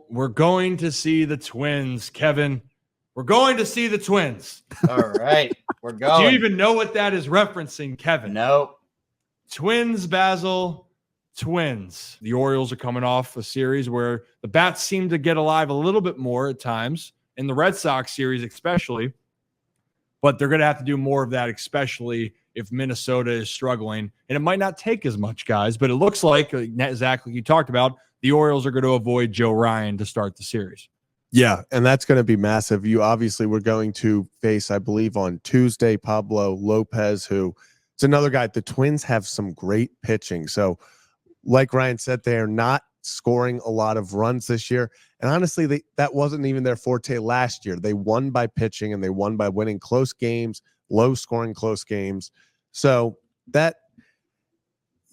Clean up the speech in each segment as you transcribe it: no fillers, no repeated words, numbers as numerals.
We're going to see the Twins, Kevin. We're going to see the Twins. All right, we're going. Do you even know what that is referencing, Kevin? Nope. Twins, Basil. Twins. The Orioles are coming off a series where the bats seem to get alive a little bit more at times, in the Red Sox series especially. But they're going to have to do more of that, especially if Minnesota is struggling. And it might not take as much, guys, but it looks like, Zach, like you talked about, the Orioles are going to avoid Joe Ryan to start the series. Yeah, and that's going to be massive. You obviously were going to face, I believe, on Tuesday, Pablo Lopez, who is another guy. The Twins have some great pitching. So, like Ryan said, they are not scoring a lot of runs this year. And honestly, that wasn't even their forte last year. They won by pitching, and they won by winning close games, low-scoring close games. So that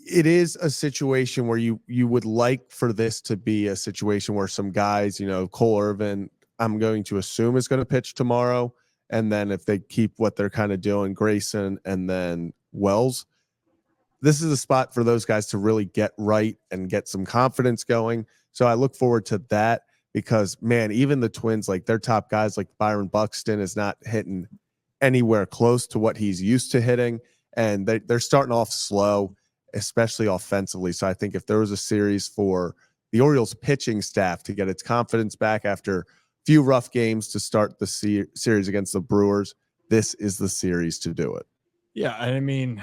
it is a situation where you would like for this to be a situation where some guys, Cole Irvin, I'm going to assume is going to pitch tomorrow. And then if they keep what they're kind of doing, Grayson and then Wells, this is a spot for those guys to really get right and get some confidence going. So I look forward to that because, man, even the Twins, like their top guys like Byron Buxton is not hitting anywhere close to what he's used to hitting. And they're starting off slow, especially offensively. So I think if there was a series for the Orioles pitching staff to get its confidence back after a few rough games to start the series against the Brewers, this is the series to do it. Yeah, I mean,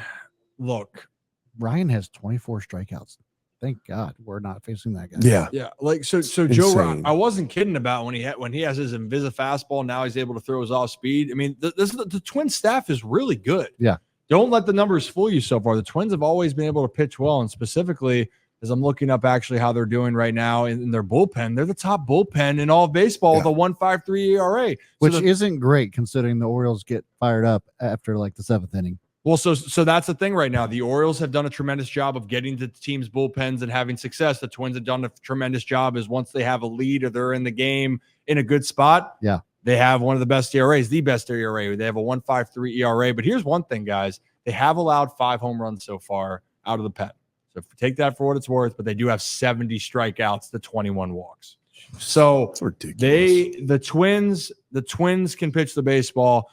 look. Ryan has 24 strikeouts. Thank God we're not facing that guy. Yeah. Like so Joe Ryan, I wasn't kidding about when he has his Invisa fastball. Now he's able to throw his off speed. I mean, the Twins staff is really good. Yeah. Don't let the numbers fool you so far. The Twins have always been able to pitch well, and specifically as I'm looking up actually how they're doing right now in their bullpen, they're the top bullpen in all of baseball with a 1.53 ERA, which isn't great considering the Orioles get fired up after like the seventh inning. Well, so that's the thing right now. The Orioles have done a tremendous job of getting to teams' bullpens and having success. The Twins have done a tremendous job is once they have a lead or they're in the game in a good spot. Yeah. They have one of the best ERAs, the best ERA. They have a 1.53 ERA. But here's one thing, guys. They have allowed 5 home runs so far out of the pen. So take that for what it's worth, but they do have 70 strikeouts to 21 walks. So that's ridiculous. The Twins can pitch the baseball.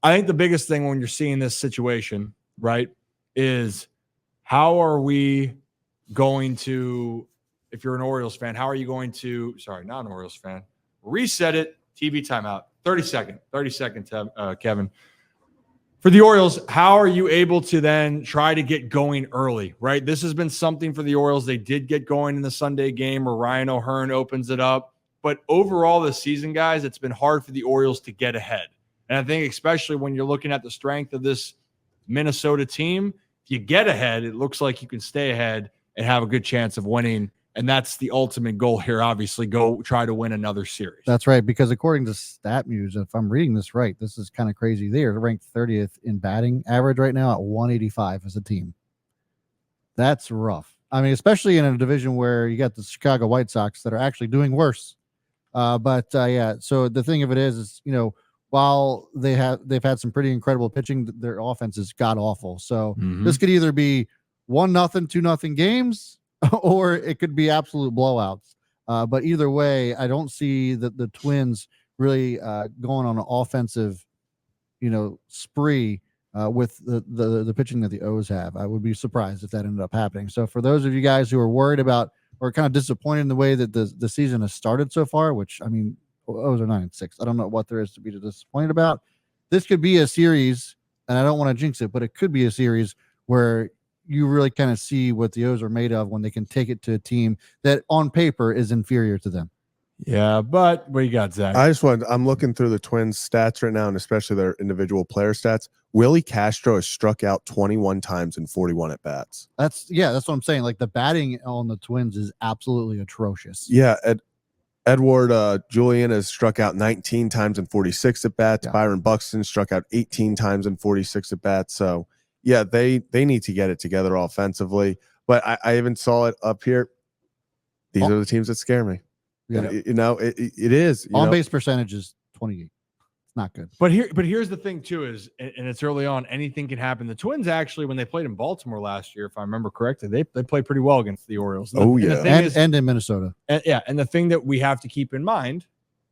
I think the biggest thing when you're seeing this situation, right, is how are we going to, if you're an Orioles fan, how are you going to, sorry, not an Orioles fan, reset it, TV timeout, 30 seconds, Kevin. For the Orioles, how are you able to then try to get going early, right? This has been something for the Orioles. They did get going in the Sunday game where Ryan O'Hearn opens it up. But overall this season, guys, it's been hard for the Orioles to get ahead. And I think especially when you're looking at the strength of this Minnesota team, if you get ahead, it looks like you can stay ahead and have a good chance of winning. And that's the ultimate goal here, obviously. Go try to win another series. That's right, because according to StatMuse, if I'm reading this right, this is kind of crazy. They are ranked 30th in batting average right now at 185 as a team. That's rough. I mean, especially in a division where you got the Chicago White Sox that are actually doing worse. Yeah, so the thing of it is while they've had some pretty incredible pitching, their offense is god awful. So this could either be 1-0, 2-0 games, or it could be absolute blowouts. But either way, I don't see the Twins really going on an offensive, spree with the pitching that the O's have. I would be surprised if that ended up happening. So for those of you guys who are worried about or kind of disappointed in the way that the season has started so far, which I mean, O's are 9-6. I don't know what there is to be disappointed about. This could be a series, and I don't want to jinx it, but it could be a series where you really kind of see what the O's are made of when they can take it to a team that on paper is inferior to them. Yeah, but what you got, Zach? I'm looking through the Twins stats right now, and especially their individual player stats. Willie Castro has struck out 21 times in 41 at bats. That's what I'm saying. Like the batting on the Twins is absolutely atrocious. Yeah. Edward Julian has struck out 19 times in 46 at bats. Yeah. Byron Buxton struck out 18 times in 46 at bats. So yeah, they need to get it together offensively. But I even saw it up here. These are the teams that scare me. Yeah. It is. On base percentage is 28. not good. But here's the thing too is, and it's early on, anything can happen. The Twins actually, when they played in Baltimore last year, if I remember correctly, they played pretty well against the Orioles. Oh, yeah. And the thing is, And in Minnesota. and the thing that we have to keep in mind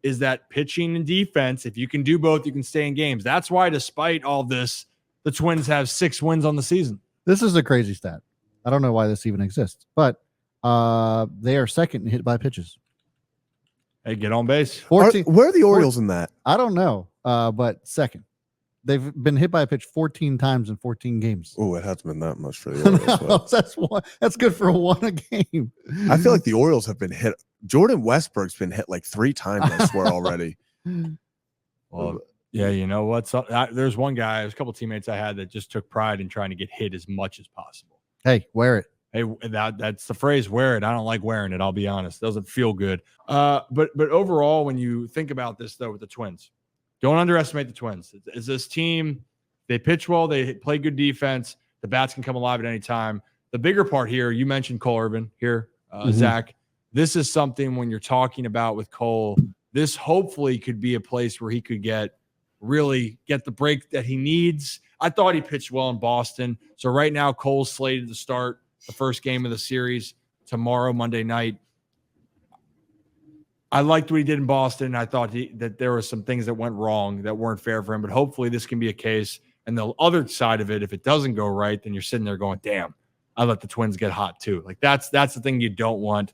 is that pitching and defense, if you can do both, you can stay in games. That's why, despite all this, the Twins have 6 wins on the season. This is a crazy stat. I don't know why this even exists, but they are second in hit by pitches. Hey, get on base. 14. Where are the Orioles in that? I don't know, but second. They've been hit by a pitch 14 times in 14 games. Oh, it hasn't been that much for the Orioles. No, but that's one. That's good for one a game. I feel like the Orioles have been hit. Jordan Westberg's been hit like 3 times, I swear, already. Well, yeah, you know what? So, there's one guy, there's a couple teammates I had that just took pride in trying to get hit as much as possible. Hey, wear it. Hey, that's the phrase, wear it. I don't like wearing it, I'll be honest. It doesn't feel good. But overall, when you think about this, though, with the Twins, don't underestimate the Twins. Is this team, they pitch well, they play good defense, the bats can come alive at any time. The bigger part here, you mentioned Cole Irvin here, Zach. This is something when you're talking about with Cole, this hopefully could be a place where he could really get the break that he needs. I thought he pitched well in Boston. So right now, Cole's slated to start the first game of the series tomorrow, Monday night. I liked what he did in Boston. I thought that there were some things that went wrong that weren't fair for him, but hopefully this can be a case. And the other side of it, if it doesn't go right, then you're sitting there going, damn, I let the Twins get hot too. Like that's the thing you don't want.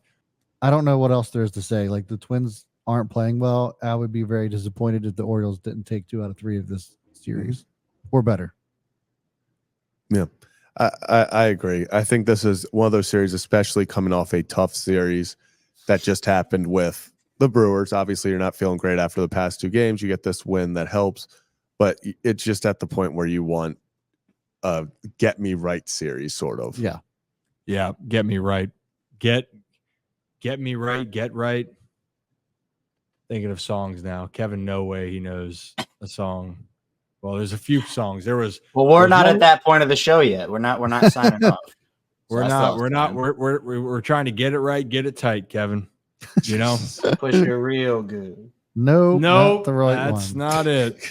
I don't know what else there is to say. Like the Twins aren't playing well. I would be very disappointed if the Orioles didn't take 2 out of 3 of this series or better. Yeah, I agree. I think this is one of those series, especially coming off a tough series that just happened with the Brewers. Obviously, you're not feeling great after the past 2 games. You get this win that helps, but it's just at the point where you want a get me right series, sort of. Yeah. Yeah, get me right. Get me right, get right. Thinking of songs now. Kevin, no way he knows a song. Well, there's a few songs. Well, we're not at that point of the show yet. We're not signing off. We're trying to get it right, get it tight, Kevin. You know? Push it real good. No, No, not the right that's one. not it.